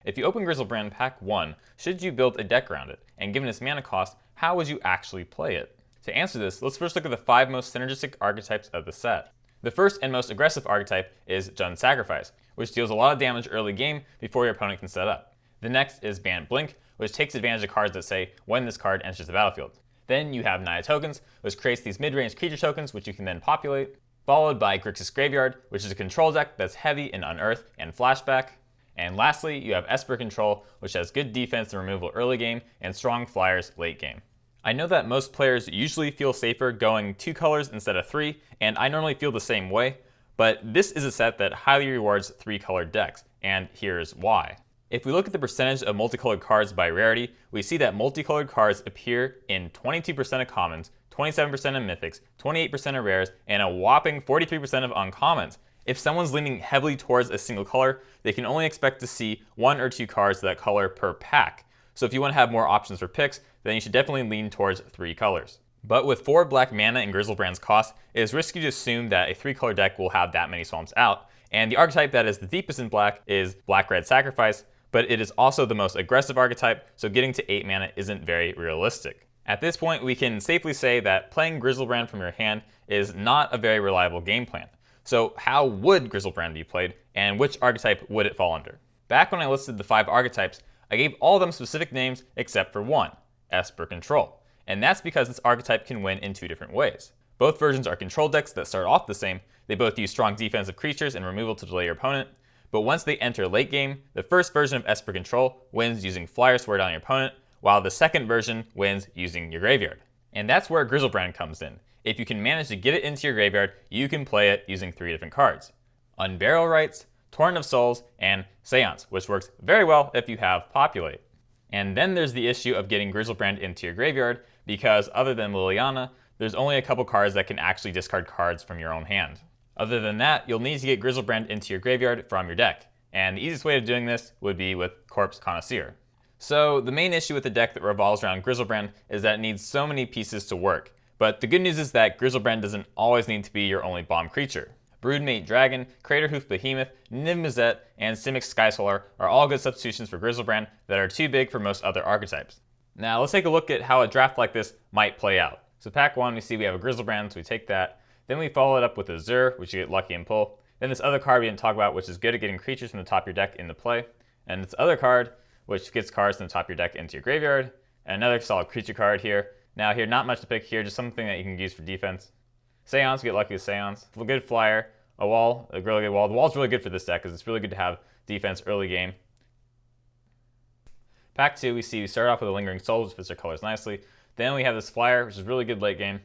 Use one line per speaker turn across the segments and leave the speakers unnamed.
If you open Griselbrand Pack 1, should you build a deck around it? And given its mana cost, how would you actually play it? To answer this, let's first look at the 5 most synergistic archetypes of the set. The first and most aggressive archetype is Jund Sacrifice, which deals a lot of damage early game before your opponent can set up. The next is Bant Blink, which takes advantage of cards that say when this card enters the battlefield. Then you have Naya Tokens, which creates these mid-range creature tokens which you can then populate, followed by Grixis Graveyard, which is a control deck that's heavy in Unearth and Flashback. And lastly, you have Esper Control, which has good defense and removal early game and strong flyers late game. I know that most players usually feel safer going 2 colors instead of 3, and I normally feel the same way, but this is a set that highly rewards 3-colored decks, and here's why. If we look at the percentage of multicolored cards by rarity, we see that multicolored cards appear in 22% of commons, 27% of mythics, 28% of rares, and a whopping 43% of uncommons. If someone's leaning heavily towards a single color, they can only expect to see 1 or 2 cards of that color per pack. So if you want to have more options for picks, then you should definitely lean towards 3 colors. But with 4 black mana and Griselbrand's cost, it is risky to assume that a 3-color deck will have that many swamps out, and the archetype that is the deepest in black is Black-Red Sacrifice, but it is also the most aggressive archetype, so getting to 8 mana isn't very realistic. At this point, we can safely say that playing Griselbrand from your hand is not a very reliable game plan. So how would Griselbrand be played, and which archetype would it fall under? Back when I listed the 5 archetypes, I gave all of them specific names except for one, Esper Control. And that's because this archetype can win in 2 different ways. Both versions are control decks that start off the same. They both use strong defensive creatures and removal to delay your opponent. But once they enter late game, the first version of Esper Control wins using Flyer to wear down your opponent, while the second version wins using your graveyard. And that's where Griselbrand comes in. If you can manage to get it into your graveyard, you can play it using 3 different cards: Unburial Rites, Torrent of Souls, and Seance, which works very well if you have Populate. And then there's the issue of getting Griselbrand into your graveyard, because other than Liliana, there's only a couple cards that can actually discard cards from your own hand. Other than that, you'll need to get Griselbrand into your graveyard from your deck, and the easiest way of doing this would be with Corpse Connoisseur. So the main issue with the deck that revolves around Griselbrand is that it needs so many pieces to work, but the good news is that Griselbrand doesn't always need to be your only bomb creature. Broodmate Dragon, Craterhoof Behemoth, Niv Mizzet, and Simic Skysolar are all good substitutions for Griselbrand that are too big for most other archetypes. Now let's take a look at how a draft like this might play out. So pack 1, we see we have a Griselbrand, so we take that. Then we follow it up with a Zur, which you get lucky and pull. Then this other card we didn't talk about, which is good at getting creatures from the top of your deck into play. And this other card, which gets cards from the top of your deck into your graveyard. And another solid creature card here. Now here, not much to pick here, just something that you can use for defense. Seance, we get lucky with Seance. A good flyer, a wall, a really good wall. The wall's really good for this deck because it's really good to have defense early game. Pack 2, we see we start off with a Lingering Soul, which fits our colors nicely. Then we have this flyer, which is really good late game.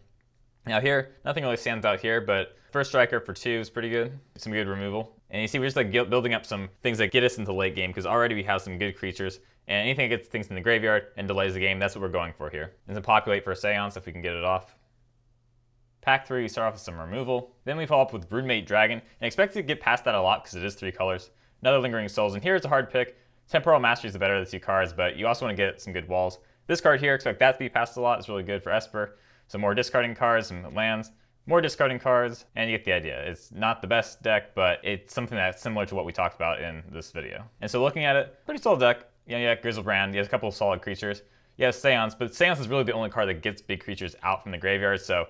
Now here, nothing really stands out here, but first striker for 2 is pretty good. Some good removal. And you see we're just like building up some things that get us into late game, because already we have some good creatures. And anything that gets things in the graveyard and delays the game, that's what we're going for here. And some Populate for a Seance if we can get it off. Pack 3, we start off with some removal. Then we follow up with Broodmate Dragon, and expect to get past that a lot because it is 3 colors. Another Lingering Souls, and here it's a hard pick. Temporal Mastery is the better of the 2 cards, but you also want to get some good walls. This card here, expect that to be passed a lot. It's really good for Esper. Some more discarding cards, some lands, more discarding cards, and you get the idea. It's not the best deck, but it's something that's similar to what we talked about in this video. And so looking at it, pretty solid deck. Yeah, Griselbrand, you have a couple of solid creatures. You have Seance, but Seance is really the only card that gets big creatures out from the graveyard, so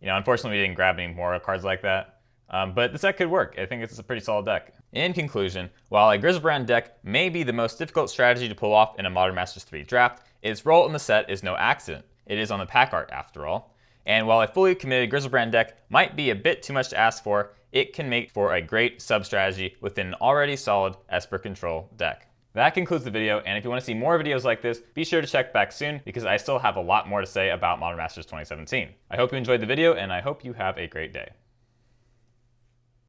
unfortunately we didn't grab any more cards like that. But this deck could work. I think it's a pretty solid deck. In conclusion, while a Griselbrand deck may be the most difficult strategy to pull off in a Modern Masters 3 draft, its role in the set is no accident. It is on the pack art after all. And while a fully committed Griselbrand deck might be a bit too much to ask for, it can make for a great sub-strategy within an already solid Esper Control deck. That concludes the video, and if you want to see more videos like this, be sure to check back soon because I still have a lot more to say about Modern Masters 2017. I hope you enjoyed the video, and I hope you have a great day.